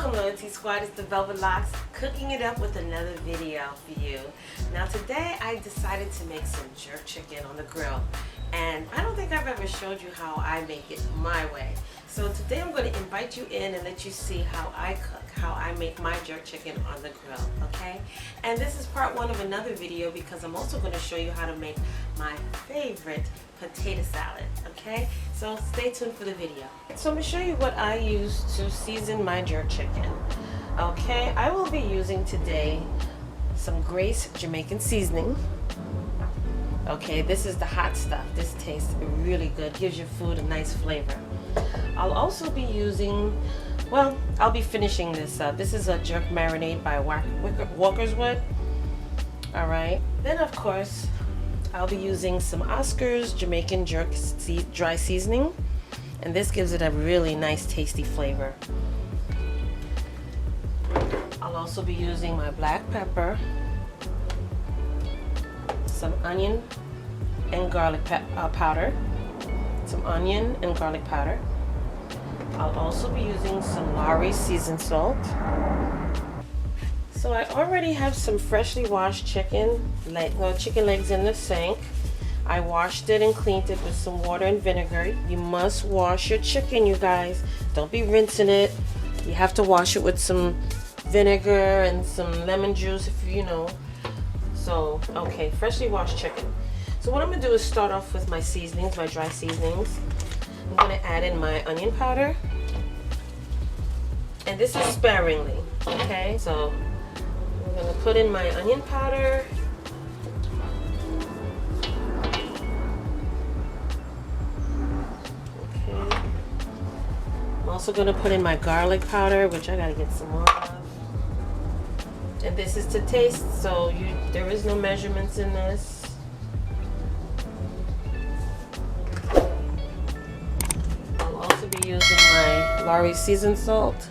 Welcome, Loyalty Squad. It's the Velvet Locks, cooking it up with another video for you. Now today I decided to make some jerk chicken on the grill, and I don't think I've ever showed you how I make it my way. So today I'm going to invite you in and let you see how I cook, how I make my jerk chicken on the grill, okay? And this is part one of another video because I'm also going to show you how to make my favorite potato salad, okay? So stay tuned for the video. So I'm going to show you what I use to season my jerk chicken. Okay, I will be using today some Grace Jamaican seasoning. Okay, this is the hot stuff. This tastes really good, gives your food a nice flavor. I'll also be using, well, I'll be finishing this up. This is a jerk marinade by Walker's Wood. All right, then of course I'll be using some Oscar's Jamaican jerk dry seasoning, and this gives it a really nice tasty flavor. I'll also be using my black pepper, some onion and garlic powder, some onion and garlic powder. I'll also be using some Lawry's seasoned salt. So I already have some freshly washed chicken legs in the sink. I washed it and cleaned it with some water and vinegar. You must wash your chicken, you guys. Don't be rinsing it. You have to wash it with some vinegar and some lemon juice, if you know. So, okay, freshly washed chicken. So what I'm gonna do is start off with my seasonings, my dry seasonings. I'm gonna add in my onion powder. And this is sparingly, okay? So I'm gonna put in my onion powder. Okay. I'm also gonna put in my garlic powder, which I gotta get some more of. And this is to taste, so there is no measurements in this. I'll also be using my Lawry's seasoned salt.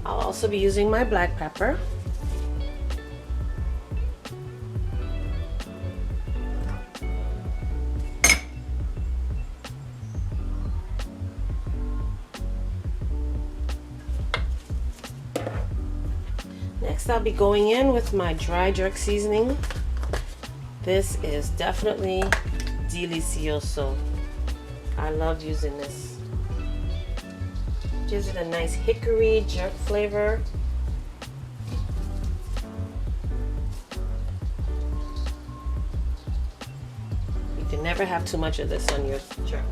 I'll also be using my black pepper. Next, I'll be going in with my dry jerk seasoning. This is definitely delicioso. I love using this. Gives it a nice hickory jerk flavor. You can never have too much of this on your jerk.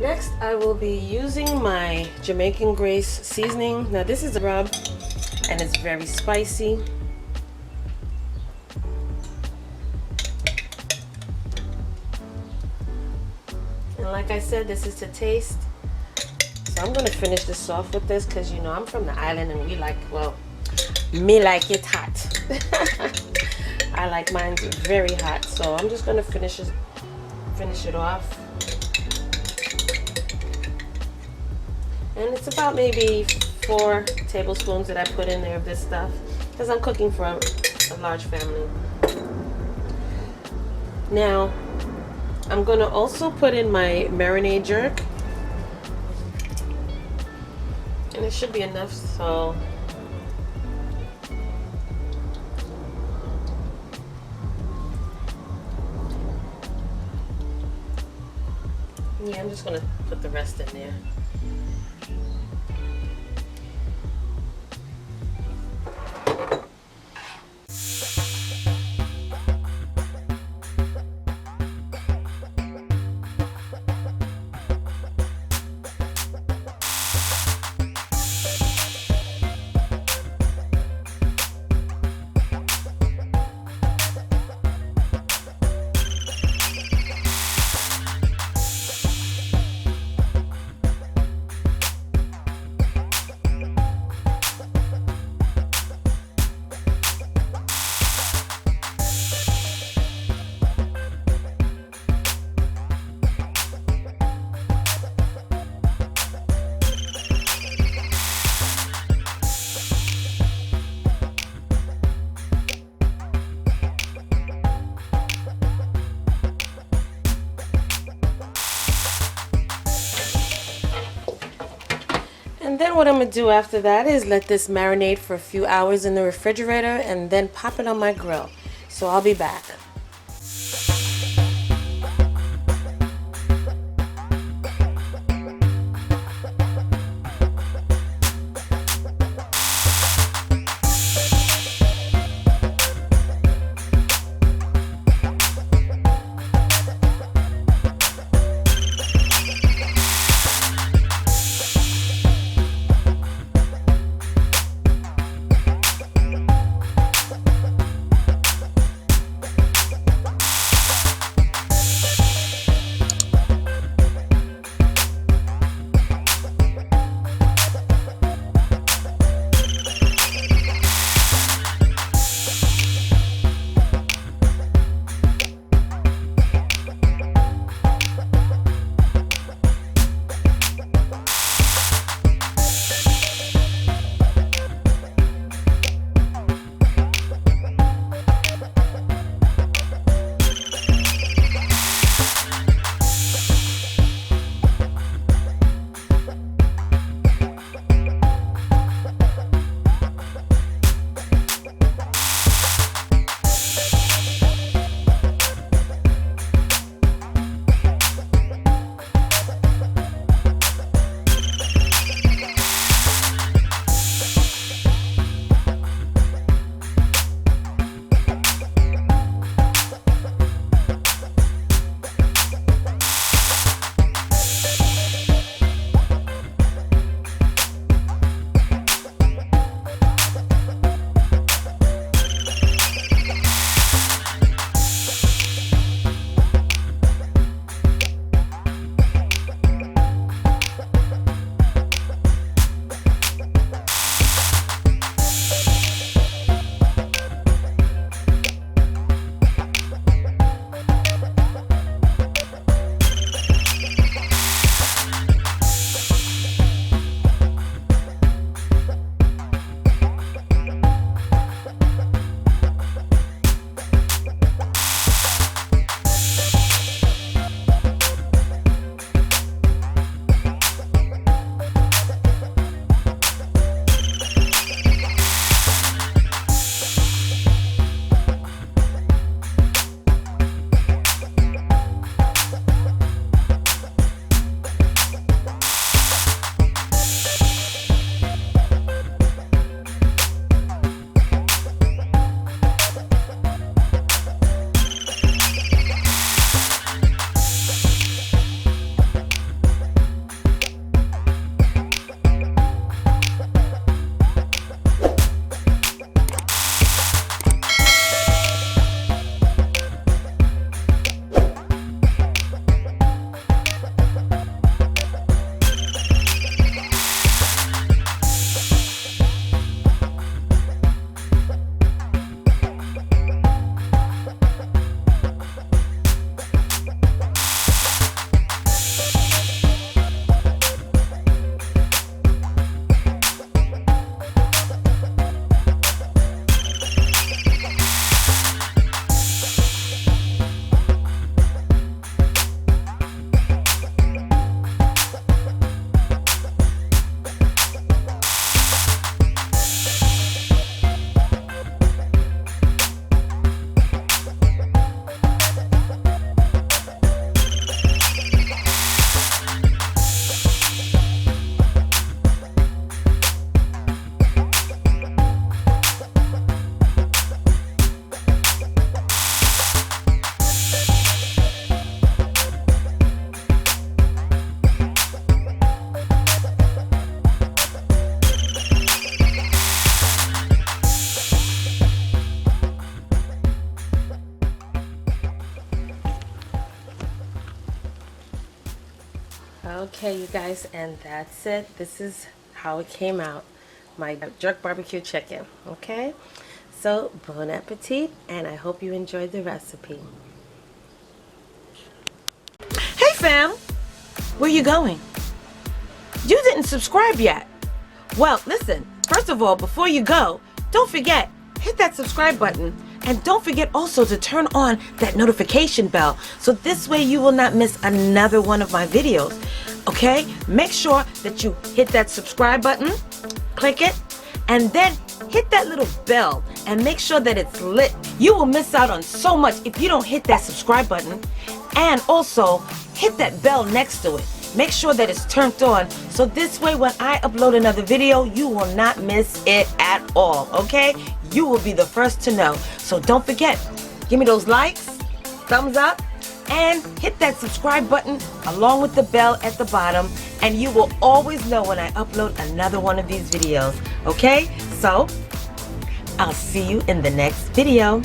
Next, I will be using my Jamaican Grace seasoning. Now this is a rub and it's very spicy. And like I said, this is to taste. So I'm gonna finish this off with this because you know I'm from the island and we like, well, me like it hot. I like mine very hot, so I'm just gonna finish it off. And it's about maybe 4 tablespoons that I put in there of this stuff because I'm cooking for a large family. Now, I'm going to also put in my marinade jerk. And it should be enough, so yeah, I'm just going to put the rest in there. And then what I'm going to do after that is let this marinate for a few hours in the refrigerator and then pop it on my grill. So I'll be back. Okay, you guys, and that's it. This is how it came out, my jerk barbecue chicken. Okay, so bon appetit, and I hope you enjoyed the recipe. Hey fam, where you going? You didn't subscribe yet. Well, listen, first of all, before you go, don't forget, hit that subscribe button. And don't forget also to turn on that notification bell, so this way you will not miss another one of my videos. Okay? Make sure that you hit that subscribe button, click it, and then hit that little bell and make sure that it's lit. You will miss out on so much if you don't hit that subscribe button, and also hit that bell next to it. Make sure that it's turned on, so this way when I upload another video, you will not miss it at all, okay? You will be the first to know. So don't forget, give me those likes, thumbs up, and hit that subscribe button along with the bell at the bottom, and you will always know when I upload another one of these videos, okay? So I'll see you in the next video.